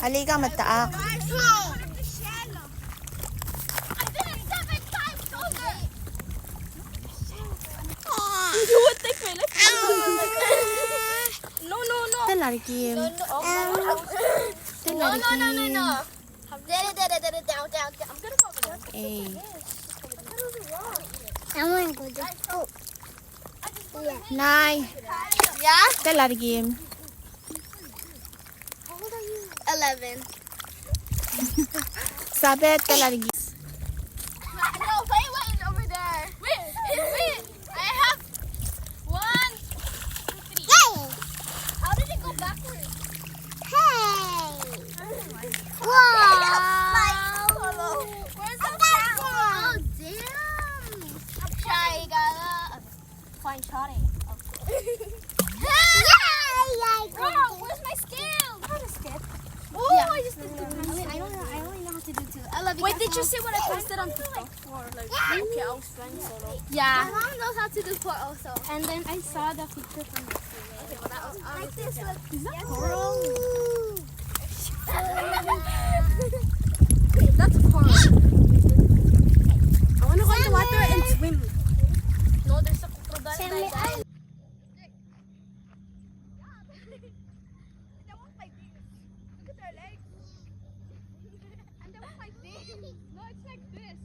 Halika, mataak. No, no, no. Tên là Kim. No, no. Tên là No, no, no, Kim. no. Down, down. I'm gonna go over there. Ê. I want to go to school. Này, Yeah? tên là Kim. How old are you? 11. Sabi, tên là Kim. No, wait, over there. Wait. I have 1, 2, 3. Yay! How did it go backwards? Hey! Wow. Where's the ground? Oh, damn. Shy, gotta find Shotty. Wow, where's my scale? How to skip? Oh, yeah. I just did good. I only know how to do 2. I love you. Wait, did you see what I posted on TikTok? Okay, I was trying solo. Yeah. My mom knows how to do 4 also. And then I saw the picture from the okay, well, that was like this. Look. Is that coral? That's a coral. I want to go in the water and swim. No, there's a crocodile. Guys. And they walk like this. No, it's like this.